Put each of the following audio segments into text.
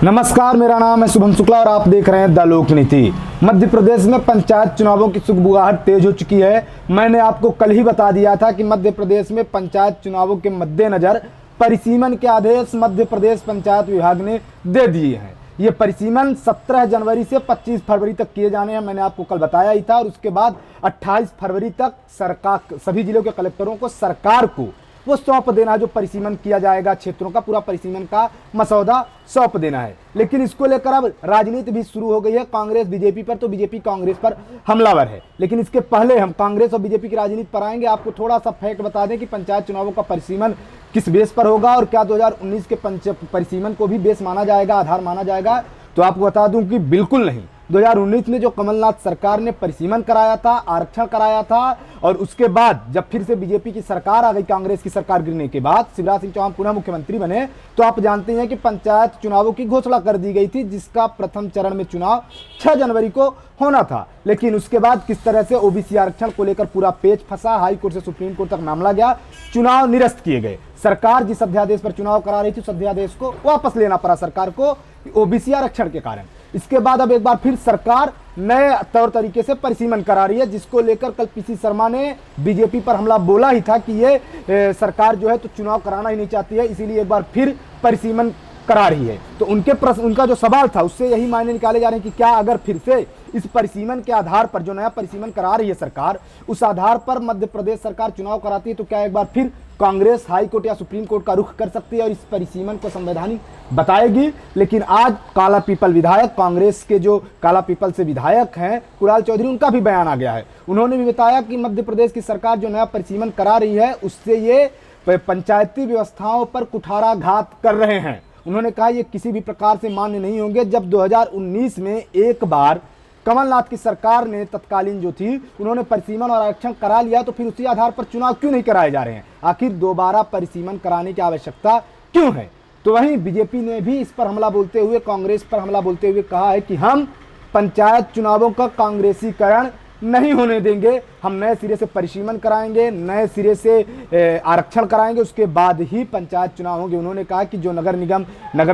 नमस्कार, मेरा नाम है शुभम शुक्ला और आप देख रहे हैं द लोक नीति। मध्य प्रदेश में पंचायत चुनावों की सुगबुगाहट तेज हो चुकी है। मैंने आपको कल ही बता दिया था कि मध्य प्रदेश में पंचायत चुनावों के मद्देनजर परिसीमन के आदेश मध्य प्रदेश पंचायत विभाग ने दे दिए हैं। ये परिसीमन 17 जनवरी से 25 फरवरी तक किए जाने हैं। मैंने आपको कल बताया ही था और उसके बाद 28 फरवरी तक सरकार सभी जिलों के कलेक्टरों को सरकार को वो सौंप देना, जो परिसीमन किया जाएगा क्षेत्रों का पूरा परिसीमन का मसौदा सौंप देना है। लेकिन इसको लेकर अब राजनीति भी शुरू हो गई है। कांग्रेस बीजेपी पर तो बीजेपी कांग्रेस पर हमलावर है। लेकिन इसके पहले हम कांग्रेस और बीजेपी की राजनीति पर आएंगे। आपको थोड़ा सा फैक्ट बता दें कि पंचायत चुनावों का परिसीमन किस बेस पर होगा और क्या 2019 के परिसीमन को भी बेस माना जाएगा, आधार माना जाएगा। तो आपको बता दूं कि बिल्कुल नहीं। 2019 में जो कमलनाथ सरकार ने परिसीमन कराया था, आरक्षण कराया था, और उसके बाद जब फिर से बीजेपी की सरकार आ गई, कांग्रेस की सरकार गिरने के बाद शिवराज सिंह चौहान पुनः मुख्यमंत्री बने, तो आप जानते हैं कि पंचायत चुनावों की घोषणा कर दी गई थी, जिसका प्रथम चरण में चुनाव 6 जनवरी को होना था। लेकिन उसके बाद किस तरह से ओबीसी आरक्षण को लेकर पूरा पेच फंसा, हाई कोर्ट से सुप्रीम कोर्ट तक मामला गया, चुनाव निरस्त किए गए। सरकार जिस अध्यादेश पर चुनाव करा रही थी उस अध्यादेश को वापस लेना पड़ा सरकार को ओबीसी आरक्षण के कारण। इसके बाद अब एक बार फिर सरकार नए तौर तरीके से परिसीमन करा रही है, जिसको लेकर कल पीसी शर्मा ने बीजेपी पर हमला बोला ही था कि ये सरकार जो है तो चुनाव कराना ही नहीं चाहती है, इसीलिए एक बार फिर परिसीमन करा रही है। तो उनका जो सवाल था उससे यही मायने निकाले जा रहे हैं कि क्या अगर फिर से इस परिसीमन के आधार पर जो नया परिसीमन करा रही है सरकार, उस आधार पर मध्य प्रदेश सरकार चुनाव कराती है, तो क्या एक बार फिर कांग्रेस हाई कोर्ट या सुप्रीम कोर्ट का रुख कर सकती है और इस परिसीमन को संवैधानिक बताएगी। लेकिन आज काला पीपल विधायक, कांग्रेस के जो काला पीपल से विधायक हैं कुणाल चौधरी, उनका भी बयान आ गया है। उन्होंने भी बताया कि मध्य प्रदेश की सरकार जो नया परिसीमन करा रही है उससे ये पंचायती व्यवस्थाओं पर कुठाराघात कर रहे हैं। उन्होंने कहा ये किसी भी प्रकार से मान्य नहीं होंगे। जब 2019 में एक बार कमलनाथ की सरकार ने तत्कालीन जो थी उन्होंने परिसीमन और आरक्षण करा लिया, तो फिर उसी आधार पर चुनाव क्यों नहीं कराए जा रहे हैं? आखिर दोबारा परिसीमन कराने की आवश्यकता क्यों है? तो वहीं बीजेपी ने भी इस पर हमला बोलते हुए, कांग्रेस पर हमला बोलते हुए कहा है कि हम पंचायत चुनावों का कांग्रेसीकरण नहीं होने देंगे। हम नए सिरे से परिसीमन कराएंगे, नए सिरे से आरक्षण कराएंगे, उसके बाद ही पंचायत चुनाव होंगे। उन्होंने कहा कि जो नगर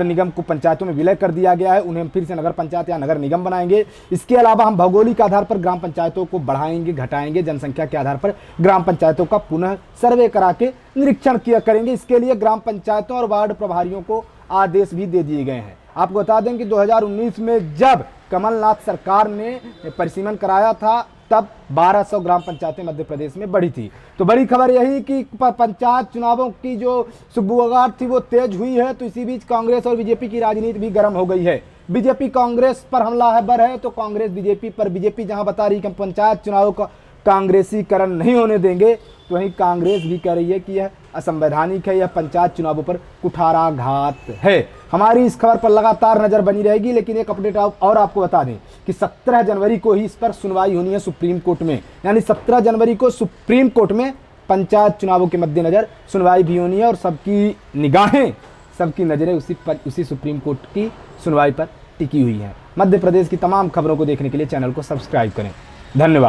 निगम को पंचायतों में विलय कर दिया गया है उन्हें फिर से नगर पंचायत या नगर निगम बनाएंगे। इसके अलावा हम भौगोलिक आधार पर ग्राम पंचायतों को बढ़ाएंगे, घटाएंगे, जनसंख्या के आधार पर ग्राम पंचायतों का पुनः सर्वे करा के निरीक्षण किया करेंगे। इसके लिए ग्राम पंचायतों और वार्ड प्रभारियों को आदेश भी दे दिए गए हैं। आपको बता दें कि 2019 में जब कमलनाथ सरकार ने परिसीमन कराया था तब 1200 ग्राम पंचायतें मध्य प्रदेश में बढ़ी थी। तो बड़ी खबर यही कि पंचायत चुनावों की जो सुगबुगाहट थी वो तेज हुई है। तो इसी बीच कांग्रेस और बीजेपी की राजनीति भी गर्म हो गई है। बीजेपी कांग्रेस पर हमलावर है तो कांग्रेस बीजेपी पर। बीजेपी जहां बता रही कि पंचायत चुनावों का कांग्रेसीकरण नहीं होने देंगे, तो वहीं कांग्रेस भी कह रही है कि यह असंवैधानिक है, यह पंचायत चुनावों पर कुठाराघात है। हमारी इस खबर पर लगातार नजर बनी रहेगी। लेकिन एक अपडेट और आपको बता दें कि 17 जनवरी को ही इस पर सुनवाई होनी है सुप्रीम कोर्ट में। यानी 17 जनवरी को सुप्रीम कोर्ट में पंचायत चुनावों के मद्देनजर सुनवाई भी होनी है और सबकी निगाहें, सबकी नजरें उसी सुप्रीम कोर्ट की सुनवाई पर टिकी हुई हैं। मध्य प्रदेश की तमाम खबरों को देखने के लिए चैनल को सब्सक्राइब करें। धन्यवाद।